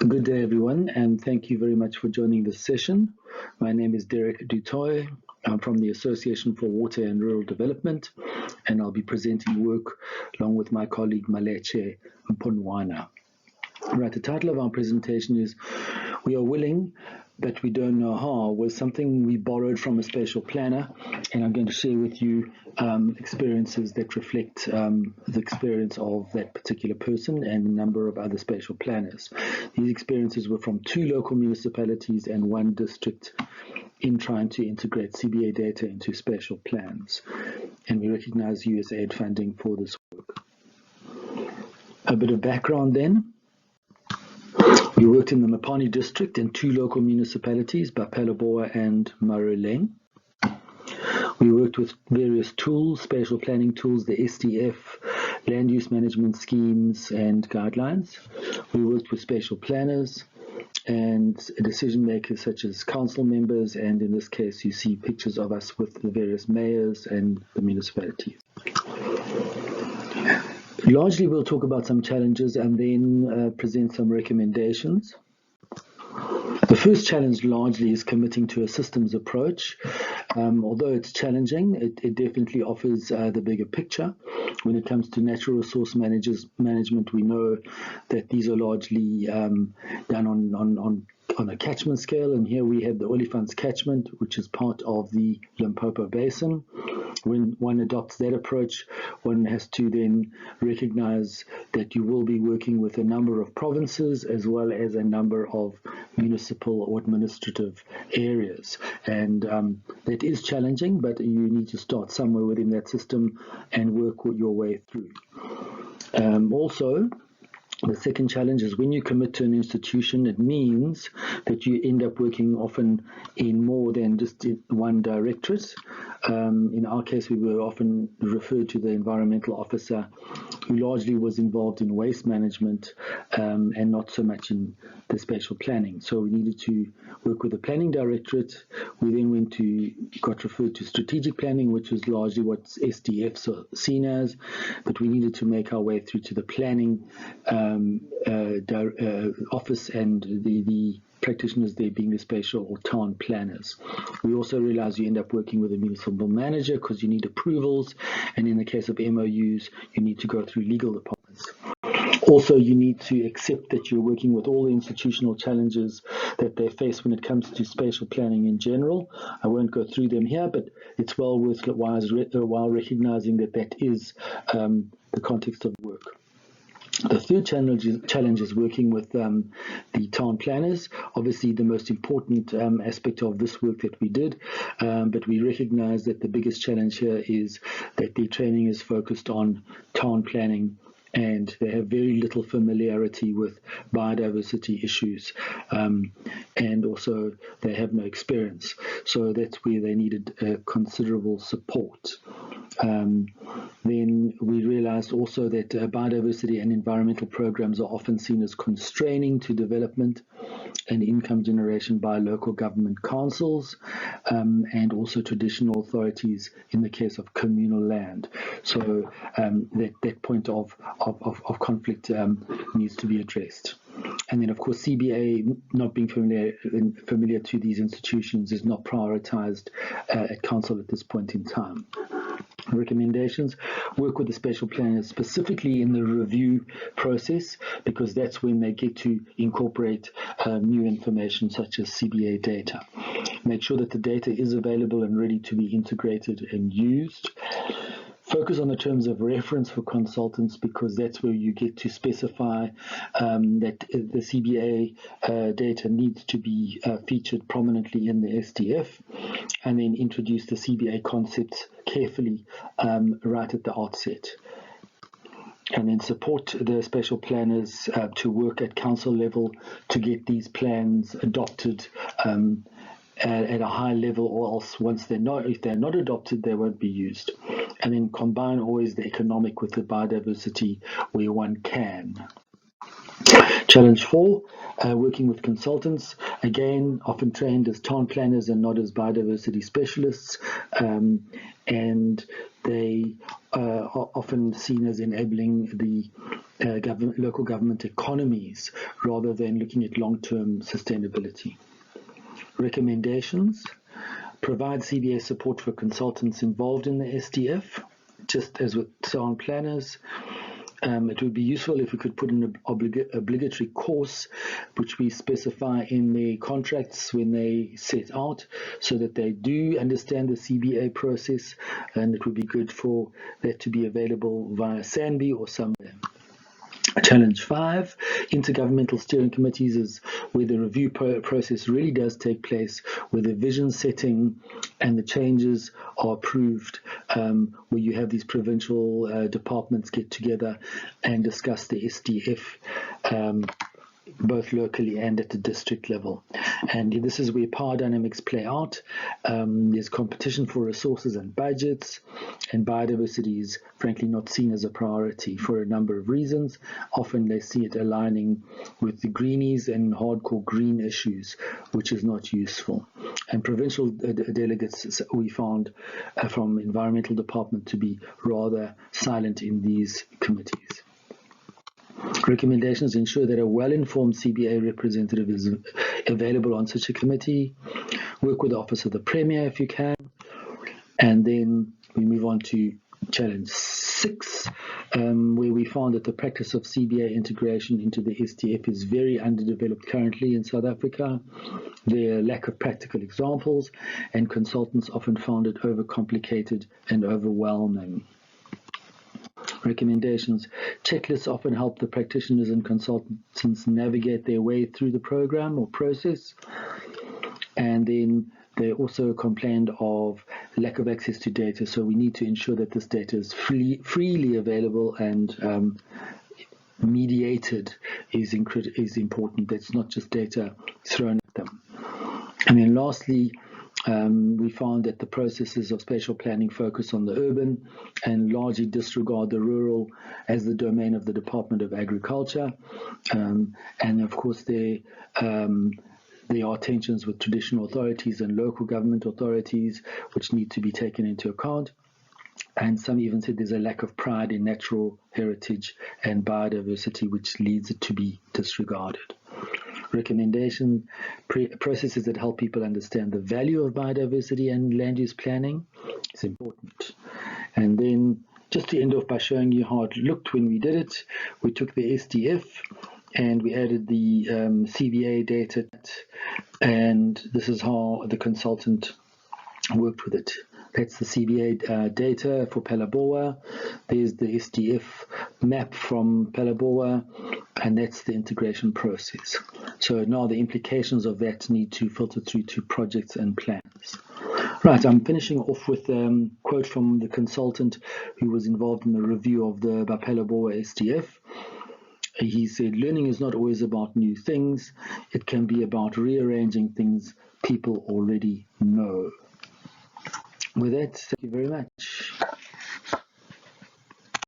Good day, everyone, and thank you very much for joining this session. My name is Derick du Toit. I'm from the Association for Water and Rural Development, and I'll be presenting work along with my colleague Maletje Mponwana. Right, the title of our presentation is "We Are Willing, but We Don't Know How" was something we borrowed from a spatial planner, and I'm going to share with you experiences that reflect the experience of that particular person and a number of other spatial planners. These experiences were from 2 local municipalities and 1 district in trying to integrate CBA data into spatial plans, and we recognize USAID funding for this work. A bit of background then. We worked in the Mopani District in 2 local municipalities, Bapelaboa and Maletje. We worked with various tools, spatial planning tools, the SDF, land use management schemes and guidelines. We worked with spatial planners and decision makers such as council members, and in this case you see pictures of us with the various mayors and the municipalities. Largely we'll talk about some challenges and then present some recommendations. The first challenge largely is committing to a systems approach. Although it's challenging, it definitely offers the bigger picture. When it comes to natural resource management, we know that these are largely done on a catchment scale, and here we have the Olifants catchment, which is part of the Limpopo Basin. When one adopts that approach, one has to then recognize that you will be working with a number of provinces as well as a number of municipal or administrative areas. And that is challenging, but you need to start somewhere within that system and work your way through. Also, the second challenge is when you commit to an institution, it means that you end up working often in more than just one directorate. In our case, we were often referred to the environmental officer, who largely was involved in waste management and not so much in the spatial planning. So we needed to work with the planning directorate. We then got referred to strategic planning, which was largely what SDFs are seen as, but we needed to make our way through to the planning office and the practitioners there being the spatial or town planners. We also realize you end up working with a municipal manager because you need approvals, and in the case of MOUs, you need to go through legal departments. Also, you need to accept that you're working with all the institutional challenges that they face when it comes to spatial planning in general. I won't go through them here, but it's well worthwhile recognizing that is the context of work. The third challenge is working with the town planners. Obviously, the most important aspect of this work that we did, but we recognize that the biggest challenge here is that their training is focused on town planning, and they have very little familiarity with biodiversity issues, and also they have no experience. So that's where they needed considerable support. Then we realized also that biodiversity and environmental programs are often seen as constraining to development and income generation by local government councils and also traditional authorities in the case of communal land. So that point of conflict needs to be addressed. And then, of course, CBA, not being familiar to these institutions, is not prioritized at council at this point in time. Recommendations: work with the spatial planners specifically in the review process, because that's when they get to incorporate new information such as CBA data. Make sure that the data is available and ready to be integrated and used. Focus on the terms of reference for consultants, because that's where you get to specify that the CBA data needs to be featured prominently in the SDF, and then introduce the CBA concepts carefully right at the outset. And then support the spatial planners to work at council level to get these plans adopted at a high level, or else if they're not adopted, they won't be used. And then combine always the economic with the biodiversity where one can. Challenge 4, working with consultants, again often trained as town planners and not as biodiversity specialists, and they are often seen as enabling the local government economies rather than looking at long-term sustainability. Recommendations: provide CBA support for consultants involved in the SDF, just as with town planners. It would be useful if we could put in an obligatory course which we specify in the contracts when they set out, so that they do understand the CBA process, and it would be good for that to be available via SANBI or somewhere. Challenge 5, intergovernmental steering committees, is where the review process really does take place, where the vision setting and the changes are approved, where you have these provincial departments get together and discuss the SDF, both locally and at the district level. And this is where power dynamics play out. There's competition for resources and budgets, and biodiversity is frankly not seen as a priority for a number of reasons. Often they see it aligning with the greenies and hardcore green issues, which is not useful. And provincial delegates, we found from environmental department, to be rather silent in these committees. Recommendations: ensure that a well-informed CBA representative is available on such a committee. Work with the Office of the Premier if you can. And then we move on to challenge 6, where we found that the practice of CBA integration into the SDF is very underdeveloped currently in South Africa. There are lack of practical examples, and consultants often found it overcomplicated and overwhelming. Recommendations: checklists often help the practitioners and consultants navigate their way through the program or process. And then they also complained of lack of access to data, so we need to ensure that this data is freely available, and mediated is important. That's not just data thrown at them. And then lastly, we found that the processes of spatial planning focus on the urban and largely disregard the rural as the domain of the Department of Agriculture. And of course, there are tensions with traditional authorities and local government authorities, which need to be taken into account. And some even said there's a lack of pride in natural heritage and biodiversity, which leads it to be disregarded. Recommendation: processes that help people understand the value of biodiversity and land use planning is important. And then just to end off by showing you how it looked when we did it, we took the SDF and we added the CBA data, and this is how the consultant worked with it. That's the CBA data for Phalaborwa. There's the SDF map from Phalaborwa, and that's the integration process. So now the implications of that need to filter through to projects and plans. Right, I'm finishing off with a quote from the consultant who was involved in the review of the Phalaborwa SDF. He said, "Learning is not always about new things. It can be about rearranging things people already know." With that, thank you very much.